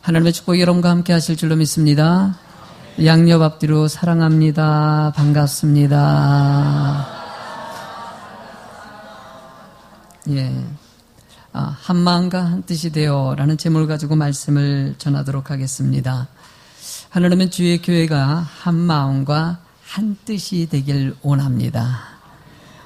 하나님의 축복이 여러분과 함께 하실 줄로 믿습니다. 양옆 앞뒤로 사랑합니다. 반갑습니다. 예. 한 마음과 한 뜻이 되어라는 제목을 가지고 말씀을 전하도록 하겠습니다. 하나님은 주의 교회가 한 마음과 한 뜻이 되길 원합니다.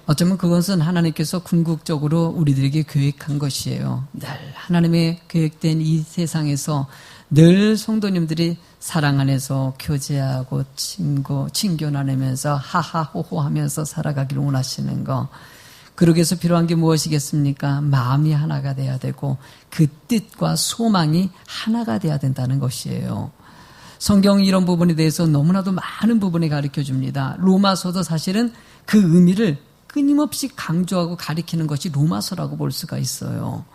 어쩌면 그것은 하나님께서 궁극적으로 우리들에게 계획한 것이에요. 늘 하나님의 계획된 이 세상에서 늘 성도님들이 사랑 안에서 교제하고 친교 나누면서 하하호호 하면서 살아가기를 원하시는 거. 그러기 위해서 필요한 게 무엇이겠습니까? 마음이 하나가 돼야 되고 그 뜻과 소망이 하나가 돼야 된다는 것이에요. 성경이 이런 부분에 대해서 너무나도 많은 부분을 가르쳐 줍니다. 로마서도 사실은 그 의미를 끊임없이 강조하고 가리키는 것이 로마서라고 볼 수가 있어요.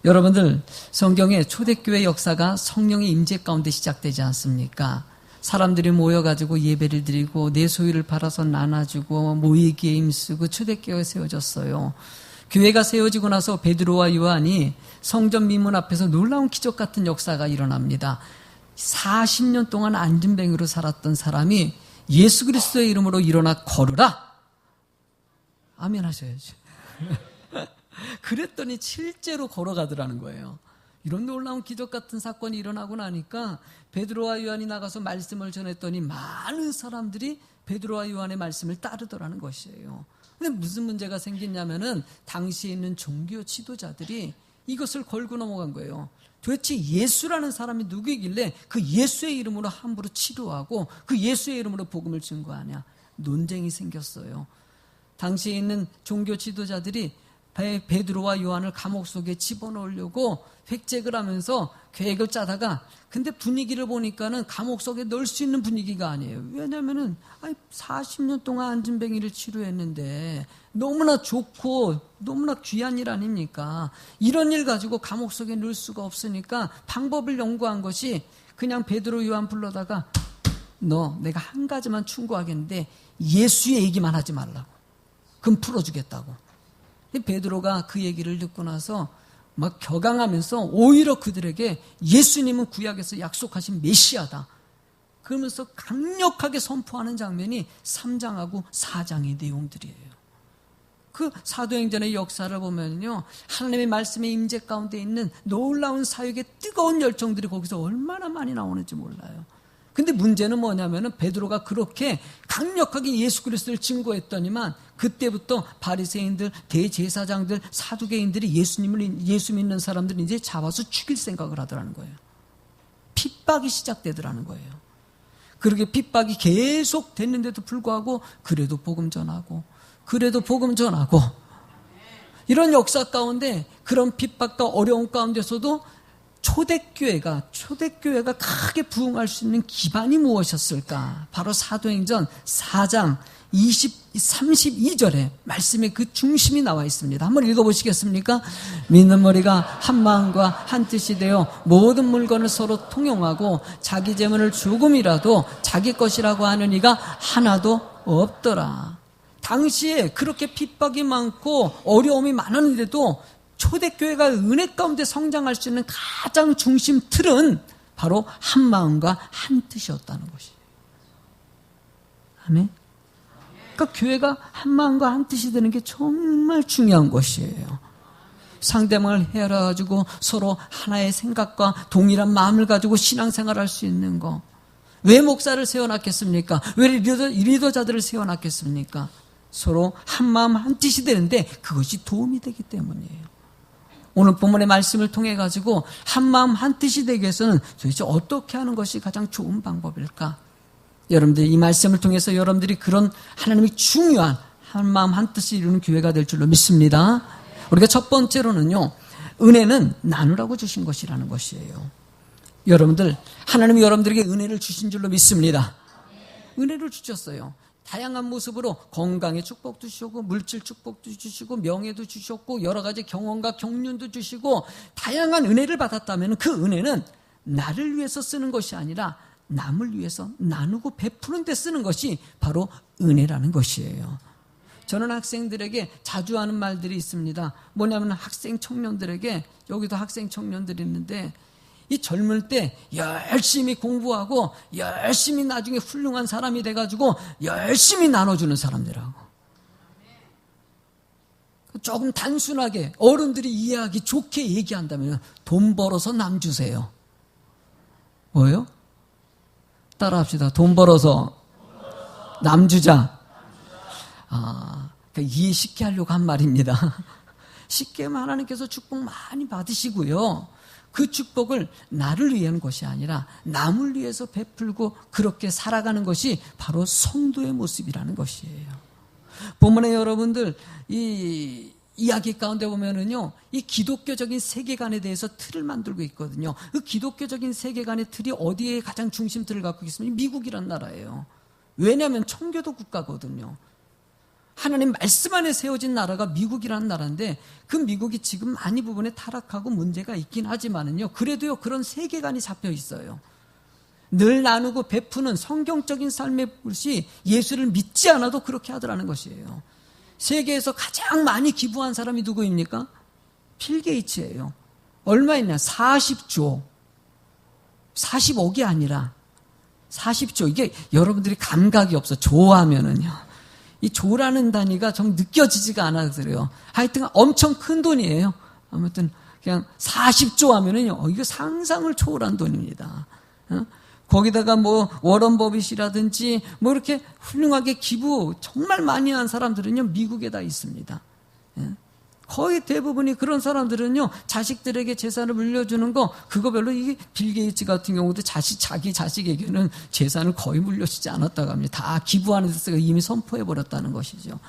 여러분들, 성경의 초대교회 역사가 성령의 임재 가운데 시작되지 않습니까? 사람들이 모여가지고 예배를 드리고 내 소유를 팔아서 나눠주고 모이기에 힘쓰고 초대교회가 세워졌어요. 교회가 세워지고 나서 베드로와 요한이 성전 미문 앞에서 놀라운 기적 같은 역사가 일어납니다. 40년 동안 안진뱅이로 살았던 사람이 예수 그리스도의 이름으로 일어나 걸으라. 아멘 하셔야지. 그랬더니 실제로 걸어가더라는 거예요. 이런 놀라운 기적 같은 사건이 일어나고 나니까 베드로와 요한이 나가서 말씀을 전했더니 많은 사람들이 베드로와 요한의 말씀을 따르더라는 것이에요. 근데 무슨 문제가 생겼냐면은 당시에 있는 종교 지도자들이 이것을 걸고 넘어간 거예요. 도대체 예수라는 사람이 누구이길래 그 예수의 이름으로 함부로 치료하고 그 예수의 이름으로 복음을 증거하냐. 논쟁이 생겼어요. 당시에 있는 종교 지도자들이 베드로와 요한을 감옥 속에 집어넣으려고 획책을 하면서 계획을 짜다가 근데 분위기를 보니까는 감옥 속에 넣을 수 있는 분위기가 아니에요. 왜냐면은 40년 동안 안진뱅이를 치료했는데 너무나 좋고 너무나 귀한 일 아닙니까? 이런 일 가지고 감옥 속에 넣을 수가 없으니까 방법을 연구한 것이 그냥 베드로 요한 불러다가 너 내가 한 가지만 충고하겠는데 예수의 얘기만 하지 말라고. 그럼 풀어주겠다고. 베드로가 그 얘기를 듣고 나서 막 격앙하면서 오히려 그들에게 예수님은 구약에서 약속하신 메시아다. 그러면서 강력하게 선포하는 장면이 3장하고 4장의 내용들이에요. 그 사도행전의 역사를 보면요, 하나님의 말씀의 임재 가운데 있는 놀라운 사역의 뜨거운 열정들이 거기서 얼마나 많이 나오는지 몰라요. 근데 문제는 뭐냐면은 베드로가 그렇게 강력하게 예수 그리스도를 증거했더니만 그때부터 바리새인들, 대제사장들, 사두개인들이 예수 믿는 사람들을 이제 잡아서 죽일 생각을 하더라는 거예요. 핍박이 시작되더라는 거예요. 그렇게 핍박이 계속 됐는데도 불구하고 그래도 복음 전하고 이런 역사 가운데 그런 핍박과 어려움 가운데서도 초대교회가 크게 부흥할 수 있는 기반이 무엇이었을까? 바로 사도행전 4장 32절에 말씀의 그 중심이 나와 있습니다. 한번 읽어보시겠습니까? 믿는 머리가 한 마음과 한 뜻이 되어 모든 물건을 서로 통용하고 자기 재물을 조금이라도 자기 것이라고 하는 이가 하나도 없더라. 당시에 그렇게 핍박이 많고 어려움이 많았는데도 초대교회가 은혜 가운데 성장할 수 있는 가장 중심 틀은 바로 한 마음과 한 뜻이었다는 것이에요. 아멘. 그러니까 교회가 한 마음과 한 뜻이 되는 게 정말 중요한 것이에요. 상대방을 헤아려가지고 서로 하나의 생각과 동일한 마음을 가지고 신앙생활을 할 수 있는 거. 왜 목사를 세워놨겠습니까? 왜 리더자들을 세워놨겠습니까? 서로 한 마음 한 뜻이 되는데 그것이 도움이 되기 때문이에요. 오늘 본문의 말씀을 통해 가지고 한 마음 한 뜻이 되기 위해서는 도대체 어떻게 하는 것이 가장 좋은 방법일까? 여러분들 이 말씀을 통해서 여러분들이 그런 하나님이 중요한 한 마음 한 뜻을 이루는 교회가 될 줄로 믿습니다. 우리가 첫 번째로는요, 은혜는 나누라고 주신 것이라는 것이에요. 여러분들, 하나님이 여러분들에게 은혜를 주신 줄로 믿습니다. 은혜를 주셨어요. 다양한 모습으로 건강의 축복도 주시고 물질 축복도 주시고 명예도 주셨고 여러 가지 경험과 경륜도 주시고 다양한 은혜를 받았다면 그 은혜는 나를 위해서 쓰는 것이 아니라 남을 위해서 나누고 베푸는 데 쓰는 것이 바로 은혜라는 것이에요. 저는 학생들에게 자주 하는 말들이 있습니다. 뭐냐면 학생 청년들에게, 여기도 학생 청년들이 있는데 이 젊을 때 열심히 공부하고 열심히 나중에 훌륭한 사람이 돼가지고 열심히 나눠주는 사람들하고, 조금 단순하게 어른들이 이해하기 좋게 얘기한다면 돈 벌어서 남 주세요. 뭐예요? 따라합시다. 돈 벌어서 남 주자. 그러니까 이해 쉽게 하려고 한 말입니다. 쉽게 하나님께서 축복 많이 받으시고요. 그 축복을 나를 위한 것이 아니라 남을 위해서 베풀고 그렇게 살아가는 것이 바로 성도의 모습이라는 것이에요. 본문에 여러분들 이 이야기 가운데 보면은요, 이 기독교적인 세계관에 대해서 틀을 만들고 있거든요. 그 기독교적인 세계관의 틀이 어디에 가장 중심틀을 갖고 있으면 미국이란 나라예요. 왜냐하면 청교도 국가거든요. 하나님 말씀 안에 세워진 나라가 미국이라는 나라인데, 그 미국이 지금 많이 부분에 타락하고 문제가 있긴 하지만은요, 그래도요, 그런 세계관이 잡혀 있어요. 늘 나누고 베푸는 성경적인 삶의 것이 예수를 믿지 않아도 그렇게 하더라는 것이에요. 세계에서 가장 많이 기부한 사람이 누구입니까? 빌 게이츠예요. 얼마 있냐? 40조. 40억이 아니라 40조. 이게 여러분들이 감각이 없어. 조하면은요, 이 조라는 단위가 좀 느껴지지가 않아서 그래요. 하여튼 엄청 큰 돈이에요. 아무튼 그냥 40조 하면은요, 이거 상상을 초월한 돈입니다. 거기다가 뭐 워런 버핏이라든지 뭐 이렇게 훌륭하게 기부 정말 많이 한 사람들은요, 미국에 다 있습니다. 거의 대부분이 그런 사람들은요, 자식들에게 재산을 물려주는 거, 그거 별로, 이게 빌 게이츠 같은 경우도 자기 자식에게는 재산을 거의 물려주지 않았다고 합니다. 다 기부하는 데서 이미 선포해버렸다는 것이죠.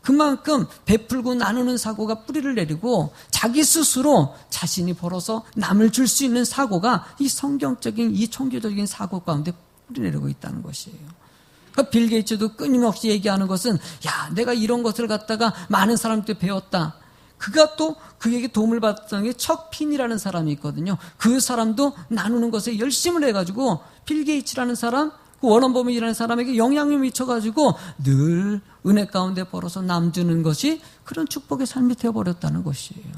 그만큼 베풀고 나누는 사고가 뿌리를 내리고 자기 스스로 자신이 벌어서 남을 줄 수 있는 사고가 이 성경적인, 이 청교적인 사고 가운데 뿌리 내리고 있다는 것이에요. 그러니까 빌 게이츠도 끊임없이 얘기하는 것은, 야, 내가 이런 것을 갖다가 많은 사람한테 배웠다. 그가 또 그에게 도움을 받았던 게 척 핀이라는 사람이 있거든요. 그 사람도 나누는 것에 열심을 해가지고 빌 게이츠라는 사람, 그 워런 버핏이라는 사람에게 영향을 미쳐가지고 늘 은혜 가운데 벌어서 남 주는 것이 그런 축복의 삶이 되어버렸다는 것이에요.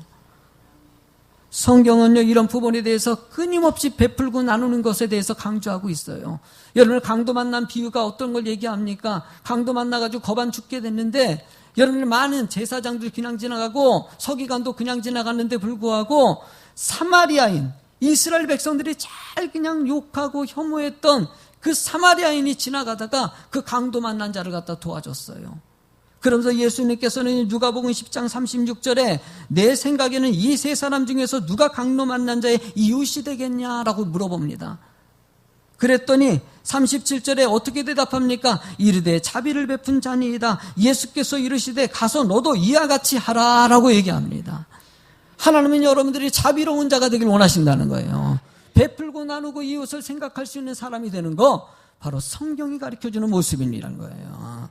성경은요, 이런 부분에 대해서 끊임없이 베풀고 나누는 것에 대해서 강조하고 있어요. 여러분, 강도 만난 비유가 어떤 걸 얘기합니까? 강도 만나가지고 거반 죽게 됐는데, 여러분, 많은 제사장들 그냥 지나가고 서기관도 그냥 지나갔는데 불구하고 사마리아인, 이스라엘 백성들이 잘 그냥 욕하고 혐오했던 그 사마리아인이 지나가다가 그 강도 만난 자를 갖다 도와줬어요. 그러면서 예수님께서는 누가복음 10장 36절에 내 생각에는 이 세 사람 중에서 누가 강도 만난 자의 이웃이 되겠냐라고 물어봅니다. 그랬더니 37절에 어떻게 대답합니까? 이르되 자비를 베푼 자니이다. 예수께서 이르시되 가서 너도 이와 같이 하라라고 얘기합니다. 하나님은 여러분들이 자비로운 자가 되길 원하신다는 거예요. 베풀고 나누고 이웃을 생각할 수 있는 사람이 되는 거, 바로 성경이 가르쳐주는 모습이라는 거예요.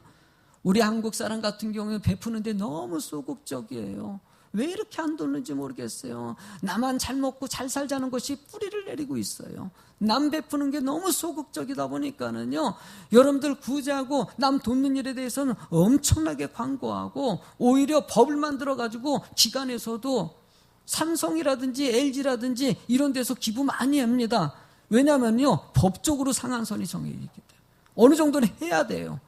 우리 한국 사람 같은 경우에 베푸는데 너무 소극적이에요. 왜 이렇게 안 돕는지 모르겠어요. 나만 잘 먹고 잘 살자는 것이 뿌리를 내리고 있어요. 남 베푸는 게 너무 소극적이다 보니까는요, 여러분들 구제하고 남 돕는 일에 대해서는 엄청나게 광고하고, 오히려 법을 만들어가지고 기관에서도 삼성이라든지 LG라든지 이런 데서 기부 많이 합니다. 왜냐하면요, 법적으로 상한선이 정해져 있기 때문에 어느 정도는 해야 돼요.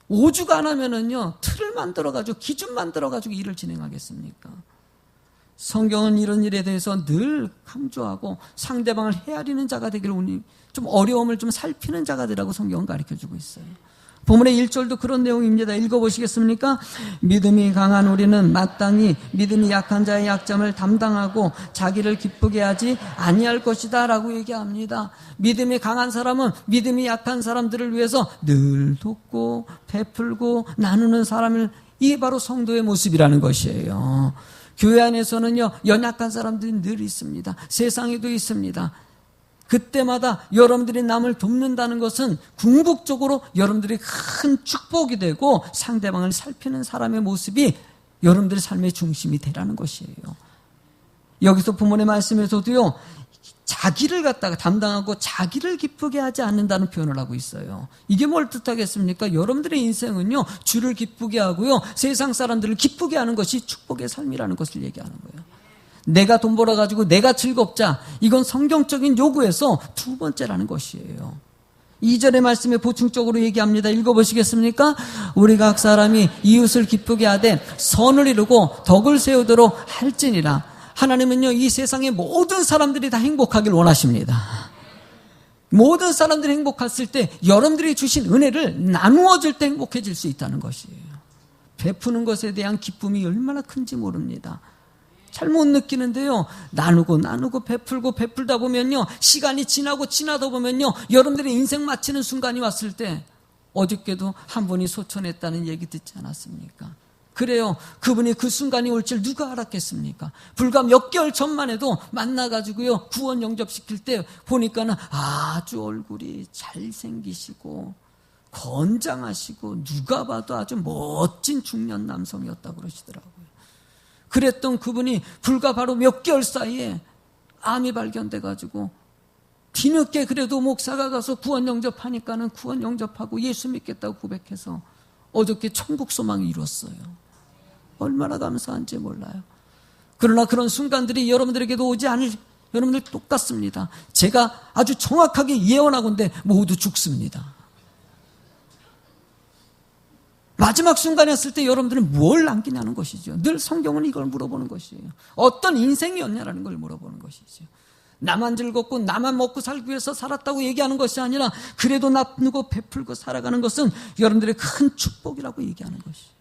오죽 안 하면은요, 틀을 만들어가지고 기준 만들어가지고 일을 진행하겠습니까? 성경은 이런 일에 대해서 늘 강조하고 상대방을 헤아리는 자가 되기를, 좀 어려움을 좀 살피는 자가 되라고 성경은 가르쳐주고 있어요. 본문의 1절도 그런 내용입니다. 읽어보시겠습니까? 믿음이 강한 우리는 마땅히 믿음이 약한 자의 약점을 담당하고 자기를 기쁘게 하지 아니할 것이다 라고 얘기합니다. 믿음이 강한 사람은 믿음이 약한 사람들을 위해서 늘 돕고 베풀고 나누는 사람을, 이게 바로 성도의 모습이라는 것이에요. 교회 안에서는요, 연약한 사람들이 늘 있습니다. 세상에도 있습니다. 그때마다 여러분들이 남을 돕는다는 것은 궁극적으로 여러분들이 큰 축복이 되고 상대방을 살피는 사람의 모습이 여러분들의 삶의 중심이 되라는 것이에요. 여기서 본문의 말씀에서도요, 자기를 갖다가 담당하고 자기를 기쁘게 하지 않는다는 표현을 하고 있어요. 이게 뭘 뜻하겠습니까? 여러분들의 인생은요, 주를 기쁘게 하고요, 세상 사람들을 기쁘게 하는 것이 축복의 삶이라는 것을 얘기하는 거예요. 내가 돈 벌어가지고 내가 즐겁자. 이건 성경적인 요구에서 두 번째라는 것이에요. 2절의 말씀에 보충적으로 얘기합니다. 읽어보시겠습니까? 우리 각 사람이 이웃을 기쁘게 하되 선을 이루고 덕을 세우도록 할지니라. 하나님은요, 이 세상의 모든 사람들이 다 행복하길 원하십니다. 모든 사람들이 행복했을 때 여러분들이 주신 은혜를 나누어 줄 때 행복해질 수 있다는 것이에요. 베푸는 것에 대한 기쁨이 얼마나 큰지 모릅니다. 잘못 느끼는데요, 나누고 베풀다 보면요, 시간이 지나다 보면요, 여러분들의 인생 마치는 순간이 왔을 때, 어저께도 한 분이 소천했다는 얘기 듣지 않았습니까? 그래요. 그분이 그 순간이 올 줄 누가 알았겠습니까? 불과 몇 개월 전만 해도 만나가지고요, 구원 영접시킬 때 보니까는 아주 얼굴이 잘생기시고 건장하시고 누가 봐도 아주 멋진 중년 남성이었다고 그러시더라고요. 그랬던 그분이 불과 바로 몇 개월 사이에 암이 발견돼가지고 뒤늦게 그래도 목사가 가서 구원 영접하니까는 구원 영접하고 예수 믿겠다고 고백해서 어저께 천국 소망이 이뤘어요. 얼마나 감사한지 몰라요. 그러나 그런 순간들이 여러분들에게도 오지 않을, 여러분들 똑같습니다. 제가 아주 정확하게 예언하건대 모두 죽습니다. 마지막 순간이었을 때 여러분들은 뭘 남기냐는 것이죠. 늘 성경은 이걸 물어보는 것이에요. 어떤 인생이었냐라는 걸 물어보는 것이죠. 나만 즐겁고 나만 먹고 살기 위해서 살았다고 얘기하는 것이 아니라 그래도 나누고 베풀고 살아가는 것은 여러분들의 큰 축복이라고 얘기하는 것이에요.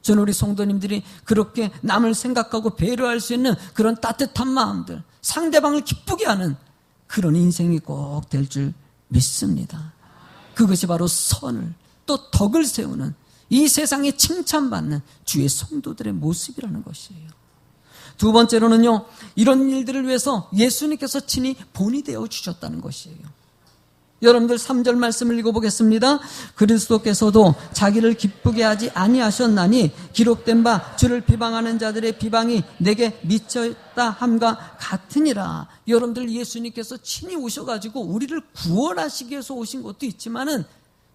저는 우리 성도님들이 그렇게 남을 생각하고 배려할 수 있는 그런 따뜻한 마음들, 상대방을 기쁘게 하는 그런 인생이 꼭 될 줄 믿습니다. 그것이 바로 선을 또 덕을 세우는, 이 세상에 칭찬받는 주의 성도들의 모습이라는 것이에요. 두 번째로는요, 이런 일들을 위해서 예수님께서 친히 본이 되어 주셨다는 것이에요. 여러분들 3절 말씀을 읽어보겠습니다. 그리스도께서도 자기를 기쁘게 하지 아니하셨나니 기록된 바 주를 비방하는 자들의 비방이 내게 미쳤다 함과 같으니라. 여러분들 예수님께서 친히 오셔가지고 우리를 구원하시기 위해서 오신 것도 있지만은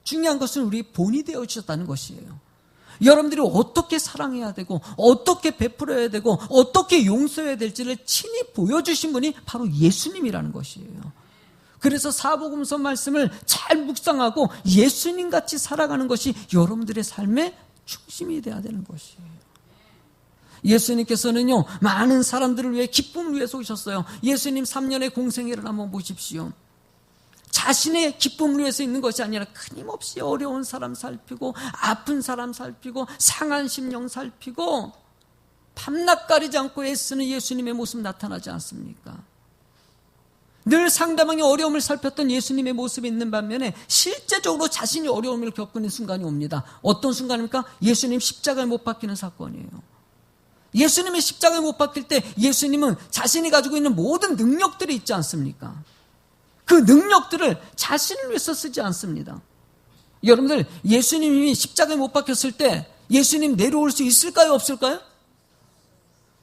중요한 것은 우리 본이 되어 주셨다는 것이에요. 여러분들이 어떻게 사랑해야 되고 어떻게 베풀어야 되고 어떻게 용서해야 될지를 친히 보여주신 분이 바로 예수님이라는 것이에요. 그래서 사복음서 말씀을 잘 묵상하고 예수님같이 살아가는 것이 여러분들의 삶의 중심이 되어야 되는 것이에요. 예수님께서는요, 많은 사람들을 위해 기쁨을 위해서 오셨어요. 예수님 3년의 공생애를 한번 보십시오. 자신의 기쁨을 위해서 있는 것이 아니라 끊임없이 어려운 사람 살피고 아픈 사람 살피고 상한 심령 살피고 밤낮 가리지 않고 애쓰는 예수님의 모습 나타나지 않습니까? 늘 상대방의 어려움을 살폈던 예수님의 모습이 있는 반면에 실제적으로 자신이 어려움을 겪는 순간이 옵니다. 어떤 순간입니까? 예수님 십자가에 못 박히는 사건이에요. 예수님이 십자가에 못 박힐 때 예수님은 자신이 가지고 있는 모든 능력들이 있지 않습니까? 그 능력들을 자신을 위해서 쓰지 않습니다. 여러분들, 예수님이 십자가에 못 박혔을 때 예수님 내려올 수 있을까요? 없을까요?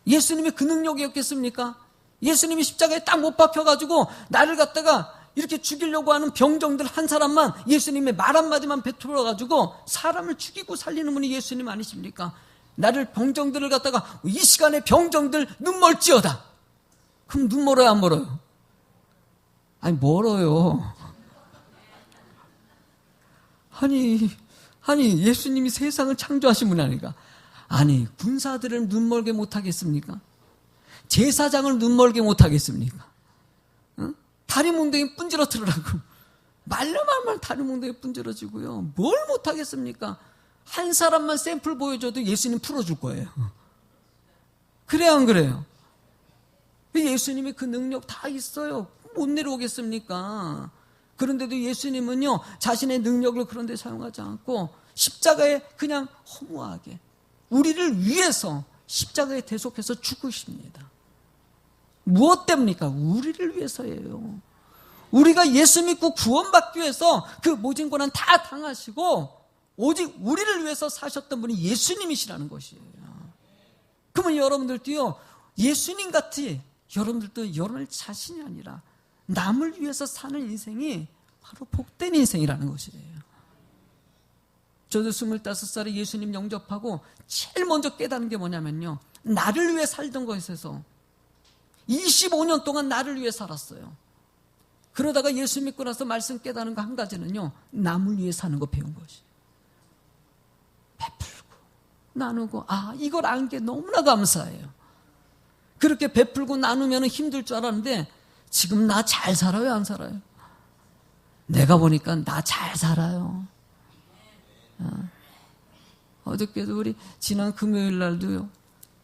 예수님이 그 능력이 없겠습니까? 예수님이 십자가에 딱 못 박혀가지고 나를 갖다가 이렇게 죽이려고 하는 병정들 한 사람만 예수님의 말 한마디만 베풀어가지고 사람을 죽이고 살리는 분이 예수님 아니십니까? 나를 병정들을 갖다가 이 시간에 병정들 눈 멀지어다. 그럼 눈 멀어요, 안 멀어요? 아니, 멀어요. 아니 예수님이 세상을 창조하신 분 아닌가? 아니, 군사들을 눈 멀게 못하겠습니까? 제사장을 눈 멀게 못하겠습니까? 어? 다리 몽둥이 분지러뜨리라고. 말로만 다리 몽둥이 분지러지고요. 뭘 못하겠습니까? 한 사람만 샘플 보여줘도 예수님 풀어줄 거예요. 그래요, 안 그래요? 예수님이 그 능력 다 있어요. 못 내려오겠습니까? 그런데도 예수님은요, 자신의 능력을 그런 데 사용하지 않고 십자가에 그냥 허무하게 우리를 위해서 십자가에 대속해서 죽으십니다. 무엇 때문입니까? 우리를 위해서예요. 우리가 예수 믿고 구원받기 위해서 그 모진 고난 다 당하시고 오직 우리를 위해서 사셨던 분이 예수님이시라는 것이에요. 그러면 여러분들도요, 예수님 같이 여러분들도 여러분 자신이 아니라 남을 위해서 사는 인생이 바로 복된 인생이라는 것이에요. 저도 25살에 예수님 영접하고 제일 먼저 깨닫는 게 뭐냐면요, 나를 위해 살던 것에서 25년 동안 나를 위해 살았어요. 그러다가 예수 믿고 나서 말씀 깨닫는 거 한 가지는요, 남을 위해 사는 거 배운 것이. 베풀고 나누고, 이걸 안 게 너무나 감사해요. 그렇게 베풀고 나누면 힘들 줄 알았는데 지금 나 잘 살아요, 안 살아요? 내가 보니까 나 잘 살아요. 어저께도 우리 지난 금요일 날도요,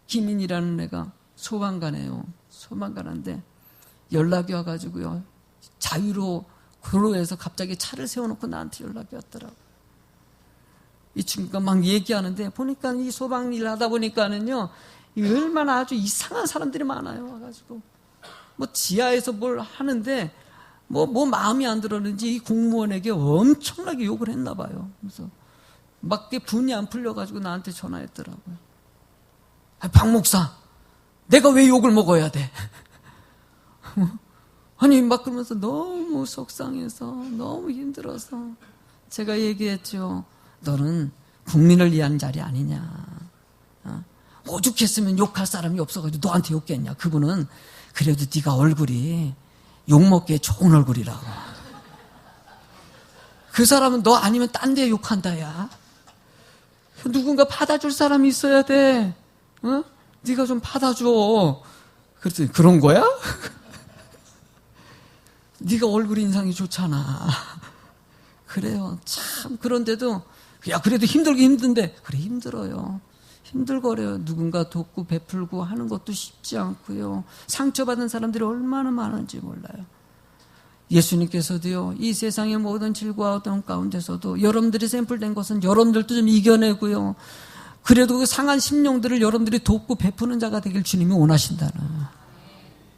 김인이라는 애가 소방관이에요. 소방관인데 연락이 와가지고요, 자유로 도로에서 갑자기 차를 세워놓고 나한테 연락이 왔더라고. 이 친구가 막 얘기하는데 보니까 이 소방 일 하다 보니까는요, 얼마나 아주 이상한 사람들이 많아요. 와가지고 뭐 지하에서 뭘 하는데 뭐 마음이 안 들었는지 이 공무원에게 엄청나게 욕을 했나 봐요. 그래서 막 분이 안 풀려가지고 나한테 전화했더라고요. 박 목사, 내가 왜 욕을 먹어야 돼? 아니 막 그러면서 너무 속상해서 너무 힘들어서 제가 얘기했죠. 너는 국민을 위한 자리 아니냐. 오죽했으면 욕할 사람이 없어가지고 너한테 욕했냐. 그분은 그래도 네가 얼굴이 욕먹기에 좋은 얼굴이라고. 그 사람은 너 아니면 딴 데 욕한다 야. 누군가 받아줄 사람이 있어야 돼. 네가 좀 받아줘. 그랬더니 그런 거야? 네가 얼굴 인상이 좋잖아. 그래요. 참 그런데도 야 그래도 힘들긴 힘든데 그래 힘들어요. 힘들거려요. 누군가 돕고 베풀고 하는 것도 쉽지 않고요. 상처받은 사람들이 얼마나 많은지 몰라요. 예수님께서도요, 이 세상의 모든 질과 어떤 가운데서도 여러분들이 샘플된 것은 여러분들도 좀 이겨내고요. 그래도 그 상한 심령들을 여러분들이 돕고 베푸는 자가 되길 주님이 원하신다는.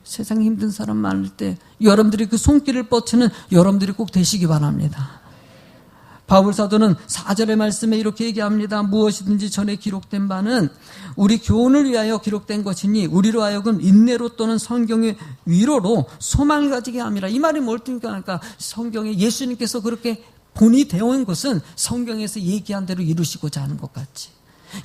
세상에 힘든 사람 많을 때 여러분들이 그 손길을 뻗치는 여러분들이 꼭 되시기 바랍니다. 바울 사도는 4절의 말씀에 이렇게 얘기합니다. 무엇이든지 전에 기록된 바는 우리 교훈을 위하여 기록된 것이니 우리로 하여금 인내로 또는 성경의 위로로 소망을 가지게 함이라. 이 말이 뭘 뜻입니까? 그러니까 성경에 예수님께서 그렇게 본이 되어 온 것은 성경에서 얘기한 대로 이루시고자 하는 것 같지.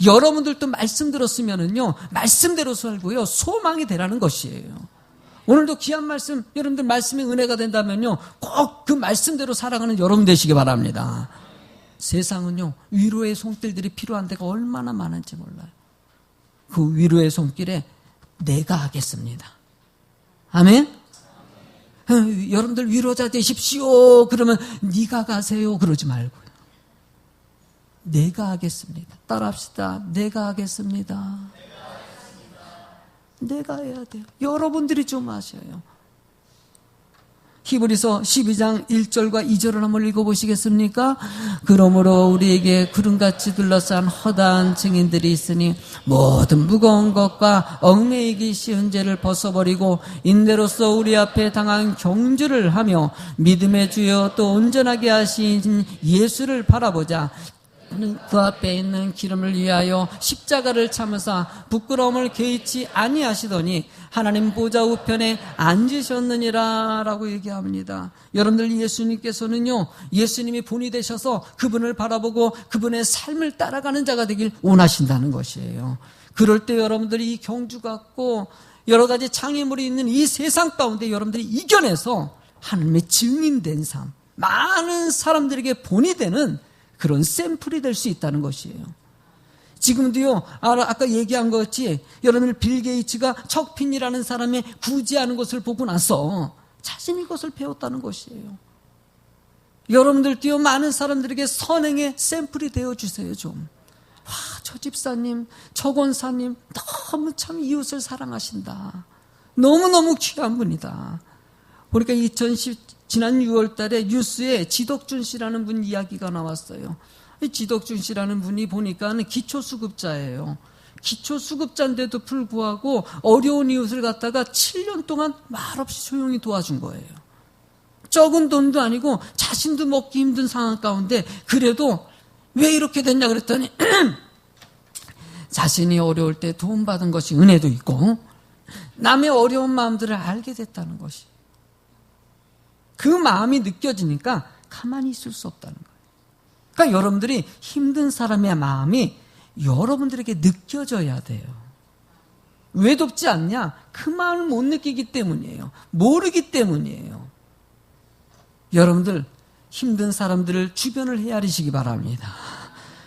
여러분들도 말씀 들었으면은요, 말씀대로 살고요, 소망이 되라는 것이에요. 오늘도 귀한 말씀, 여러분들 말씀의 은혜가 된다면요, 꼭 그 말씀대로 살아가는 여러분 되시기 바랍니다. 세상은요, 위로의 손길들이 필요한 데가 얼마나 많은지 몰라요. 그 위로의 손길에 내가 하겠습니다. 아멘? 여러분들 위로자 되십시오. 그러면 네가 가세요. 그러지 말고요. 내가 하겠습니다. 따라합시다. 내가 하겠습니다. 내가 해야 돼요. 여러분들이 좀 하셔요. 히브리서 12장 1절과 2절을 한번 읽어보시겠습니까? 그러므로 우리에게 구름같이 둘러싼 허다한 증인들이 있으니 모든 무거운 것과 얽매이기 쉬운 죄를 벗어버리고 인내로서 우리 앞에 당한 경주를 하며 믿음의 주여 또 온전하게 하신 예수를 바라보자. 그 앞에 있는 기름을 위하여 십자가를 참으사 부끄러움을 개의치 아니하시더니 하나님 보좌 우편에 앉으셨느니라 라고 얘기합니다. 여러분들 예수님께서는요, 예수님이 본이 되셔서 그분을 바라보고 그분의 삶을 따라가는 자가 되길 원하신다는 것이에요. 그럴 때 여러분들이 이 경주 같고 여러 가지 장애물이 있는 이 세상 가운데 여러분들이 이겨내서 하나님의 증인된 삶, 많은 사람들에게 본이 되는 그런 샘플이 될 수 있다는 것이에요. 지금도요, 아까 얘기한 것 같이 여러분 빌 게이츠가 척핀이라는 사람의 구제하는 것을 보고 나서 자신이 그것을 배웠다는 것이에요. 여러분들도요, 많은 사람들에게 선행의 샘플이 되어주세요, 좀. 와, 저 집사님, 저 권사님, 너무 참 이웃을 사랑하신다. 너무너무 귀한 분이다. 보니까 지난 6월 달에 뉴스에 지덕준 씨라는 분 이야기가 나왔어요. 지덕준 씨라는 분이 보니까 기초수급자예요. 기초수급자인데도 불구하고 어려운 이웃을 갖다가 7년 동안 말없이 조용히 도와준 거예요. 적은 돈도 아니고 자신도 먹기 힘든 상황 가운데 그래도 왜 이렇게 됐냐 그랬더니 자신이 어려울 때 도움받은 것이 은혜도 있고 남의 어려운 마음들을 알게 됐다는 것이. 그 마음이 느껴지니까 가만히 있을 수 없다는 거예요. 그러니까 여러분들이 힘든 사람의 마음이 여러분들에게 느껴져야 돼요. 왜 돕지 않냐? 그 마음을 못 느끼기 때문이에요. 모르기 때문이에요. 여러분들 힘든 사람들을 주변을 헤아리시기 바랍니다.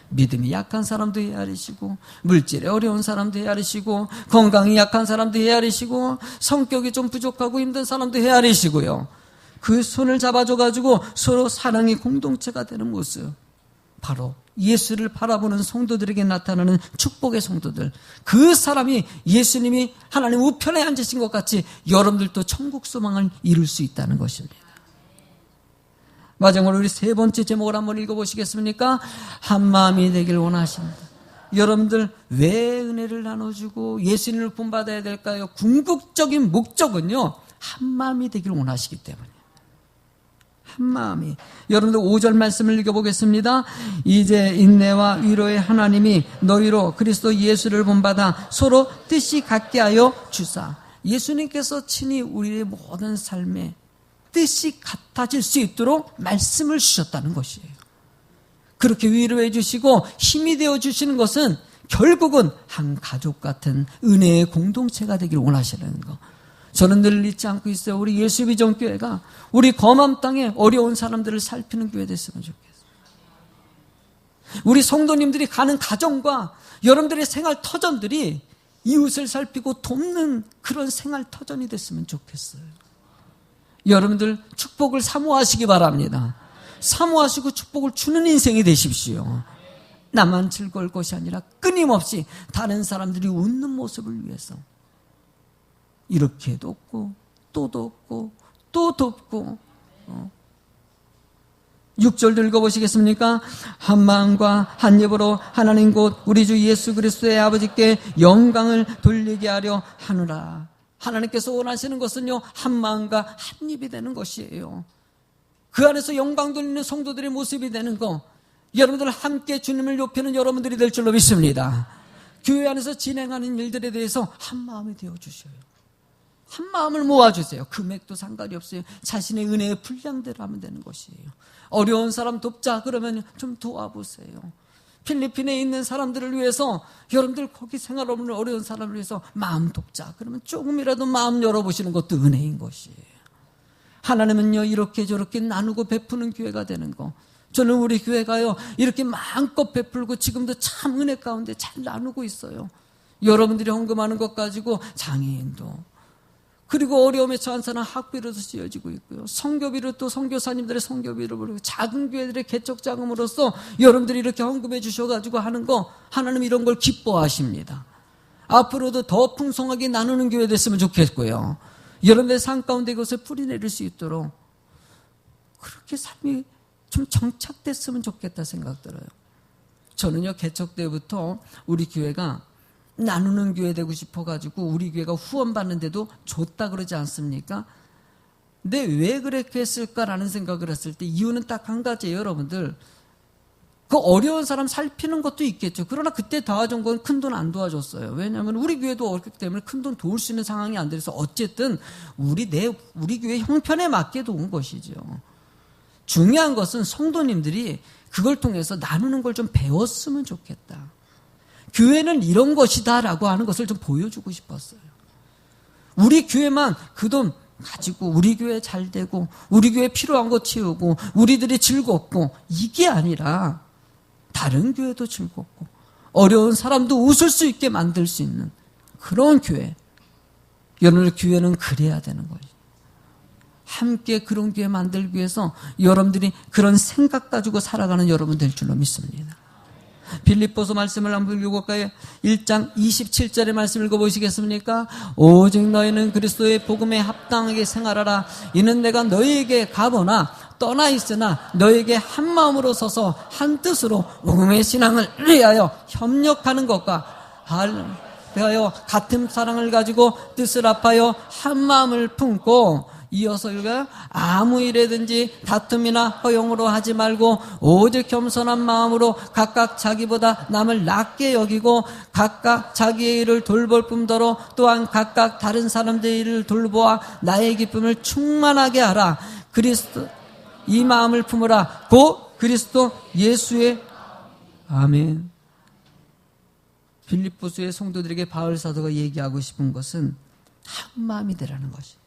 믿음이 약한 사람도 헤아리시고, 물질에 어려운 사람도 헤아리시고, 건강이 약한 사람도 헤아리시고, 성격이 좀 부족하고 힘든 사람도 헤아리시고요. 그 손을 잡아줘가지고 서로 사랑의 공동체가 되는 모습, 바로 예수를 바라보는 성도들에게 나타나는 축복의 성도들. 그 사람이 예수님이 하나님 우편에 앉으신 것 같이 여러분들도 천국 소망을 이룰 수 있다는 것입니다. 마지막으로 우리 세 번째 제목을 한번 읽어보시겠습니까? 한 마음이 되길 원하십니다. 여러분들 왜 은혜를 나눠주고 예수님을 본받아야 될까요? 궁극적인 목적은요, 한 마음이 되길 원하시기 때문에. 한 마음이. 여러분들 5절 말씀을 읽어보겠습니다. 이제 인내와 위로의 하나님이 너희로 그리스도 예수를 본받아 서로 뜻이 같게 하여 주사. 예수님께서 친히 우리의 모든 삶에 뜻이 같아질 수 있도록 말씀을 주셨다는 것이에요. 그렇게 위로해 주시고 힘이 되어 주시는 것은 결국은 한 가족 같은 은혜의 공동체가 되길 원하시는 것. 저는 늘 잊지 않고 있어요. 우리 예수비전교회가 우리 검암 땅에 어려운 사람들을 살피는 교회 됐으면 좋겠어요. 우리 성도님들이 가는 가정과 여러분들의 생활 터전들이 이웃을 살피고 돕는 그런 생활 터전이 됐으면 좋겠어요. 여러분들 축복을 사모하시기 바랍니다. 사모하시고 축복을 주는 인생이 되십시오. 나만 즐거울 것이 아니라 끊임없이 다른 사람들이 웃는 모습을 위해서 이렇게 돕고 또 돕고 또 돕고. 6절도 읽어보시겠습니까? 한 마음과 한 입으로 하나님 곧 우리 주 예수 그리스도의 아버지께 영광을 돌리게 하려 하노라. 하나님께서 원하시는 것은요, 한 마음과 한 입이 되는 것이에요. 그 안에서 영광 돌리는 성도들의 모습이 되는 거, 여러분들 함께 주님을 높이는 여러분들이 될 줄로 믿습니다. 교회 안에서 진행하는 일들에 대해서 한 마음이 되어주셔요. 한 마음을 모아주세요. 금액도 상관이 없어요. 자신의 은혜의 분량대로 하면 되는 것이에요. 어려운 사람 돕자 그러면 좀 도와보세요. 필리핀에 있는 사람들을 위해서, 여러분들 거기 생활 없는 어려운 사람을 위해서 마음 돕자 그러면 조금이라도 마음 열어보시는 것도 은혜인 것이에요. 하나님은요, 이렇게 저렇게 나누고 베푸는 교회가 되는 거. 저는 우리 교회가요, 이렇게 마음껏 베풀고 지금도 참 은혜 가운데 잘 나누고 있어요. 여러분들이 헌금하는 것 가지고 장애인도, 그리고 어려움에 처한 사람 학비로도 쓰여지고 있고요. 선교비로 또 선교사님들의 선교비로 부르고, 작은 교회들의 개척 자금으로서 여러분들이 이렇게 헌금해 주셔가지고 하는 거, 하나님 이런 걸 기뻐하십니다. 앞으로도 더 풍성하게 나누는 교회 됐으면 좋겠고요. 여러분들의 삶 가운데 이것을 뿌리내릴 수 있도록 그렇게 삶이 좀 정착됐으면 좋겠다 생각 들어요. 저는요, 개척 때부터 우리 교회가 나누는 교회 되고 싶어가지고 우리 교회가 후원 받는데도 줬다 그러지 않습니까? 근데 왜 그렇게 했을까라는 생각을 했을 때 이유는 딱 한 가지예요, 여러분들. 그 어려운 사람 살피는 것도 있겠죠. 그러나 그때 도와준 건 큰 돈 안 도와줬어요. 왜냐하면 우리 교회도 어렵기 때문에 큰 돈 도울 수 있는 상황이 안 돼서 어쨌든 우리 교회 형편에 맞게 도운 것이죠. 중요한 것은 성도님들이 그걸 통해서 나누는 걸 좀 배웠으면 좋겠다. 교회는 이런 것이다 라고 하는 것을 좀 보여주고 싶었어요. 우리 교회만 그 돈 가지고 우리 교회 잘 되고 우리 교회 필요한 거 채우고 우리들이 즐겁고, 이게 아니라 다른 교회도 즐겁고 어려운 사람도 웃을 수 있게 만들 수 있는 그런 교회. 여러분들 교회는 그래야 되는 거예요. 함께 그런 교회 만들기 위해서 여러분들이 그런 생각 가지고 살아가는 여러분 될 줄로 믿습니다. 빌립보서 말씀을 한번 읽어볼까요? 1장 27절의 말씀 읽어보시겠습니까? 오직 너희는 그리스도의 복음에 합당하게 생활하라. 이는 내가 너희에게 가거나 떠나 있으나 너희에게 한 마음으로 서서 한 뜻으로 복음의 신앙을 위하여 협력하는 것과 대하여 같은 사랑을 가지고 뜻을 합하여 한 마음을 품고, 이어서 읽어요. 아무 일에든지 다툼이나 허용으로 하지 말고 오직 겸손한 마음으로 각각 자기보다 남을 낮게 여기고 각각 자기의 일을 돌볼 뿐더러 또한 각각 다른 사람들의 일을 돌보아 나의 기쁨을 충만하게 하라. 그리스도 이 마음을 품으라. 곧 그리스도 예수의. 아멘. 빌립보서의 성도들에게 바울 사도가 얘기하고 싶은 것은 한 마음이 되라는 것이에요.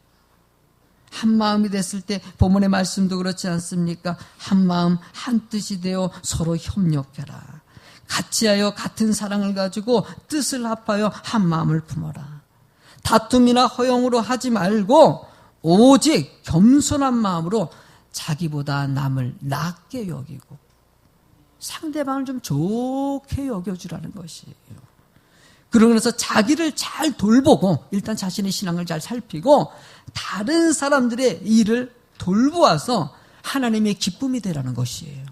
한 마음이 됐을 때 본문의 말씀도 그렇지 않습니까? 한 마음 한 뜻이 되어 서로 협력해라. 같이하여 같은 사랑을 가지고 뜻을 합하여 한 마음을 품어라. 다툼이나 허용으로 하지 말고 오직 겸손한 마음으로 자기보다 남을 낮게 여기고 상대방을 좀 좋게 여겨주라는 것이에요. 그러면서 자기를 잘 돌보고 일단 자신의 신앙을 잘 살피고 다른 사람들의 일을 돌보아서 하나님의 기쁨이 되라는 것이에요.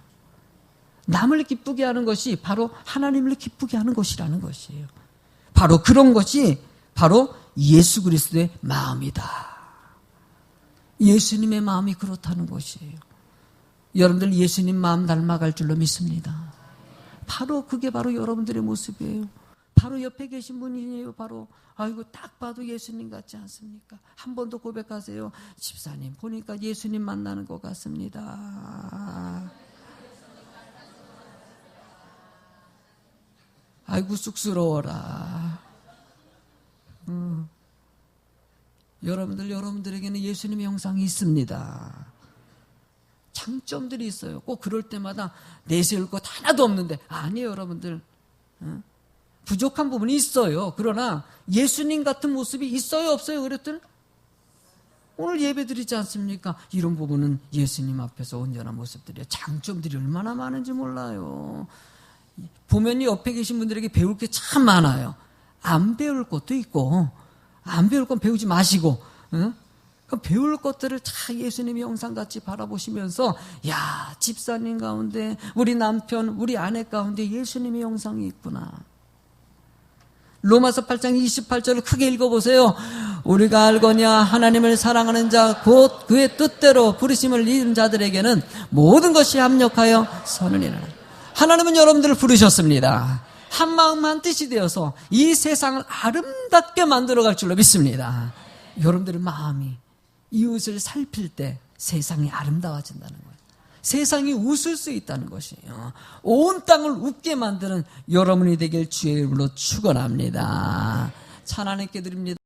남을 기쁘게 하는 것이 바로 하나님을 기쁘게 하는 것이라는 것이에요. 바로 그런 것이 바로 예수 그리스도의 마음이다. 예수님의 마음이 그렇다는 것이에요. 여러분들 예수님 마음 닮아갈 줄로 믿습니다. 바로 그게 바로 여러분들의 모습이에요. 바로 옆에 계신 분이에요. 바로 아이고 딱 봐도 예수님 같지 않습니까? 한 번 더 고백하세요. 집사님 보니까 예수님 만나는 것 같습니다. 아이고 쑥스러워라. 여러분들에게는 예수님의 형상이 있습니다. 장점들이 있어요. 꼭 그럴 때마다 내세울 것 하나도 없는데 아니에요 여러분들. 부족한 부분이 있어요. 그러나 예수님 같은 모습이 있어요 없어요 그랬더니 오늘 예배 드리지 않습니까? 이런 부분은 예수님 앞에서 온전한 모습들이에요. 장점들이 얼마나 많은지 몰라요. 보면 옆에 계신 분들에게 배울 게 참 많아요. 안 배울 것도 있고 안 배울 건 배우지 마시고 배울 것들을 다 예수님의 형상같이 바라보시면서 야 집사님 가운데 우리 남편 우리 아내 가운데 예수님의 형상이 있구나. 로마서 8장 28절을 크게 읽어보세요. 우리가 알거냐 하나님을 사랑하는 자 곧 그의 뜻대로 부르심을 입은 자들에게는 모든 것이 합력하여 선을 이루라. 하나님은 여러분들을 부르셨습니다. 한 마음 한 뜻이 되어서 이 세상을 아름답게 만들어갈 줄로 믿습니다. 여러분들의 마음이 이웃을 살필 때 세상이 아름다워진다는 거예요. 세상이 웃을 수 있다는 것이에요. 온 땅을 웃게 만드는 여러분이 되길 주의 이름으로 축원합니다. 찬양하께 드립니다.